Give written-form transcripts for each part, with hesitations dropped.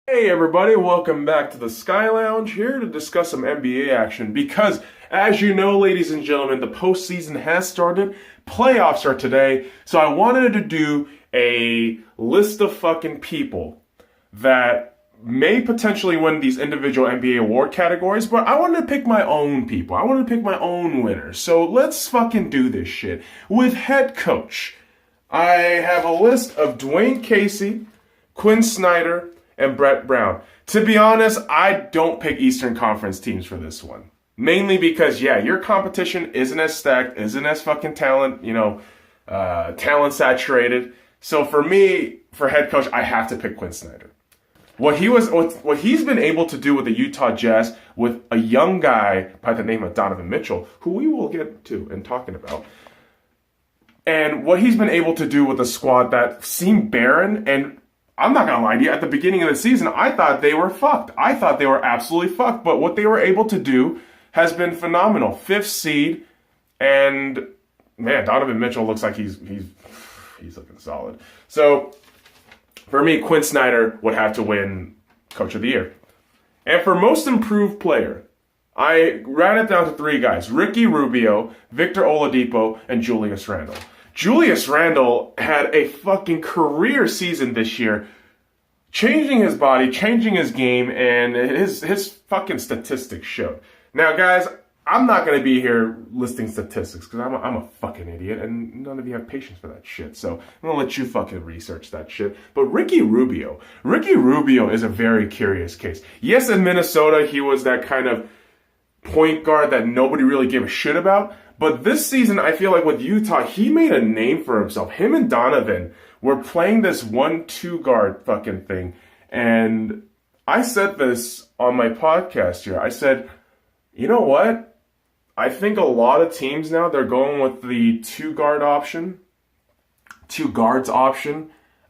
Hey everybody, welcome back to the Sky Lounge, here to discuss some NBA action because, as you know, ladies and gentlemen, the postseason has started. Playoffs are today, so I wanted to do a list of fucking people that may potentially win these individual NBA award categories, but I wanted to pick my own people. I wanted to pick my own winners. So let's fucking do this shit. With head coach, I have a list of Dwayne Casey, Quinn Snyder, and Brett Brown. To be honest, I don't pick Eastern Conference teams for this one. Mainly because, yeah, your competition isn't as stacked, isn't as fucking talent saturated. So for me, for head coach, I have to pick Quinn Snyder. What he's been able to do with the Utah Jazz with a young guy by the name of Donovan Mitchell, who we will get to and talking about, and what he's been able to do with a squad that seemed barren. And I'm not going to lie to you, at the beginning of the season, I thought they were fucked. I thought they were absolutely fucked. But what they were able to do has been phenomenal. Fifth seed, and man, Donovan Mitchell looks like he's looking solid. So for me, Quinn Snyder would have to win Coach of the Year. And for most improved player, I ran it down to three guys: Ricky Rubio, Victor Oladipo, and Julius Randle. Julius Randle had a fucking career season this year, changing his body, changing his game, and his fucking statistics showed. Now, guys, I'm not going to be here listing statistics because I'm a fucking idiot, and none of you have patience for that shit. So I'm going to let you fucking research that shit. But Ricky Rubio is a very curious case. Yes, in Minnesota, he was that kind of point guard that nobody really gave a shit about. But this season, I feel like with Utah, he made a name for himself. Him and Donovan were playing this 1-2 guard fucking thing. And I said this on my podcast here. I said, you know what? I think a lot of teams now, they're going with the two guards option,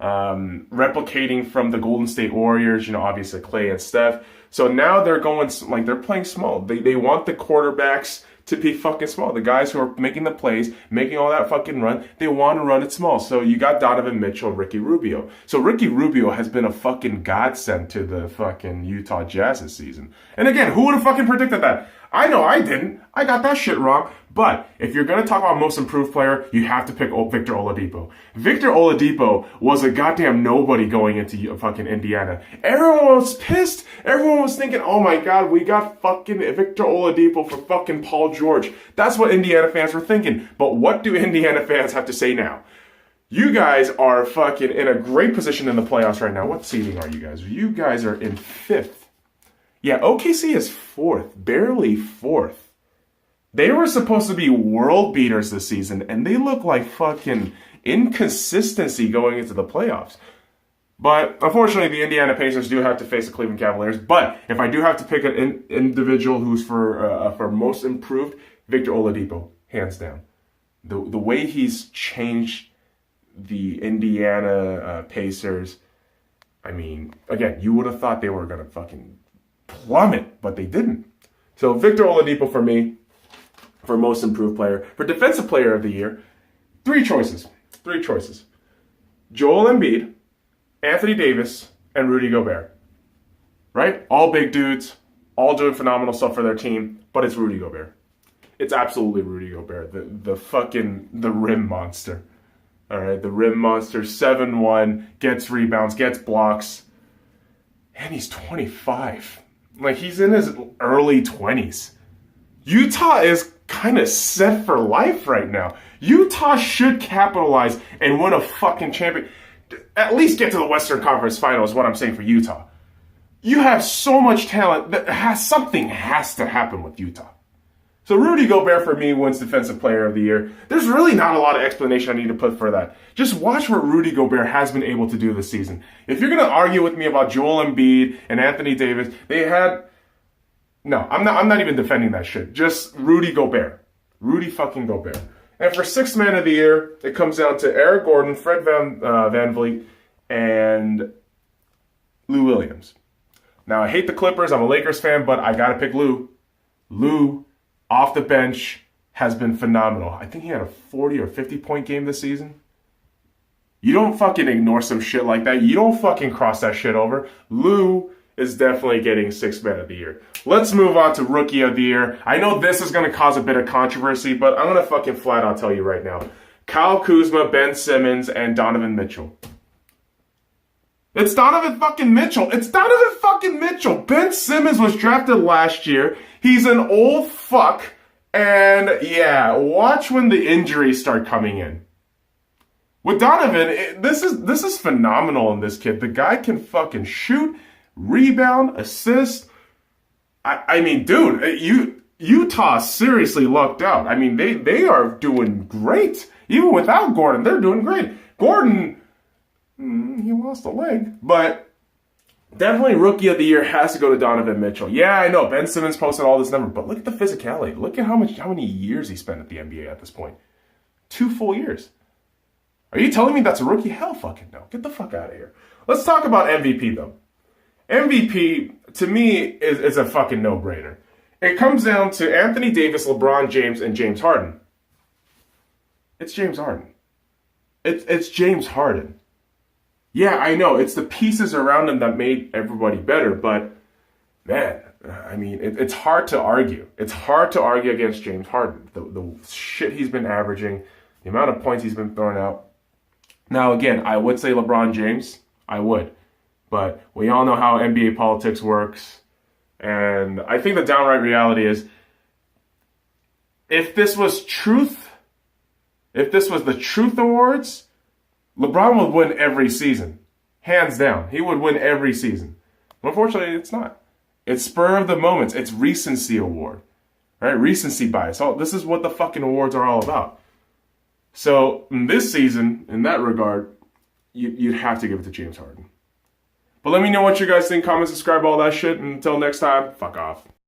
replicating from the Golden State Warriors, obviously Klay and Steph. So now they're going, like, they're playing small. They want the quarterbacks to be fucking small. The guys who are making the plays, making all that fucking run, they want to run it small. So you got Donovan Mitchell, Ricky Rubio. So Ricky Rubio has been a fucking godsend to the fucking Utah Jazz this season. And again, who would have fucking predicted that? I know I didn't. I got that shit wrong. But if you're going to talk about most improved player, you have to pick Victor Oladipo. Victor Oladipo was a goddamn nobody going into fucking Indiana. Everyone was pissed. Everyone was thinking, oh my God, we got fucking Victor Oladipo for fucking Paul George. That's what Indiana fans were thinking. But what do Indiana fans have to say now? You guys are fucking in a great position in the playoffs right now. What seeding are you guys? You guys are in fifth. Yeah, OKC is fourth, barely fourth. They were supposed to be world beaters this season, and they look like fucking inconsistency going into the playoffs. But unfortunately, the Indiana Pacers do have to face the Cleveland Cavaliers. But if I do have to pick an individual who's for most improved, Victor Oladipo, hands down. The way he's changed the Indiana Pacers, I mean, again, you would have thought they were going to fucking plummet, but they didn't. So Victor Oladipo for me, for most improved player. For defensive player of the year, three choices. Joel Embiid, Anthony Davis, and Rudy Gobert. Right? All big dudes, all doing phenomenal stuff for their team, but it's Rudy Gobert. It's absolutely Rudy Gobert, the rim monster. All right, the rim monster, 7'1", gets rebounds, gets blocks, and he's 25. Like, he's in his early 20s. Utah is kind of set for life right now. Utah should capitalize and win a fucking champion. At least get to the Western Conference Finals, what I'm saying for Utah. You have so much talent that something has to happen with Utah. So Rudy Gobert for me wins Defensive Player of the Year. There's really not a lot of explanation I need to put for that. Just watch what Rudy Gobert has been able to do this season. If you're going to argue with me about Joel Embiid and Anthony Davis, no, I'm not even defending that shit. Just Rudy Gobert. Rudy fucking Gobert. And for Sixth Man of the Year, it comes down to Eric Gordon, Fred VanVleet, and Lou Williams. Now, I hate the Clippers. I'm a Lakers fan, but I got to pick Lou. Lou, off the bench, has been phenomenal. I think he had a 40 or 50 point game this season. You don't fucking ignore some shit like that. You don't fucking cross that shit over. Lou is definitely getting Sixth Man of the Year. Let's move on to Rookie of the Year. I know this is going to cause a bit of controversy, but I'm going to fucking flat out tell you right now. Kyle Kuzma, Ben Simmons, and Donovan Mitchell. It's Donovan fucking Mitchell. It's Donovan fucking Mitchell. Ben Simmons was drafted last year. He's an old fuck. And yeah, watch when the injuries start coming in. With Donovan, this is phenomenal in this kid. The guy can fucking shoot, rebound, assist. I mean, dude, Utah seriously lucked out. I mean, they are doing great. Even without Gordon, they're doing great. Gordon, he lost a leg, but definitely Rookie of the Year has to go to Donovan Mitchell. Yeah, I know Ben Simmons posted all this number, but look at the physicality. Look at how many years he spent at the NBA at this point. 2 full years. Are you telling me that's a rookie? Hell fucking no. Get the fuck out of here. Let's talk about MVP though. MVP to me is a fucking no-brainer. It comes down to Anthony Davis, LeBron James, and James Harden. It's James Harden. It's James Harden. Yeah, I know. It's the pieces around him that made everybody better, but man, I mean, it's hard to argue. It's hard to argue against James Harden. The shit he's been averaging, the amount of points he's been throwing out. Now, again, I would say LeBron James. I would. But we all know how NBA politics works. And I think the downright reality is, if this was truth, if this was the Truth Awards, LeBron would win every season. Hands down. He would win every season. But unfortunately, it's not. It's spur of the moments. It's recency award. Right? Recency bias. This is what the fucking awards are all about. So, in this season, in that regard, you'd have to give it to James Harden. But let me know what you guys think. Comment, subscribe, all that shit. And until next time, fuck off.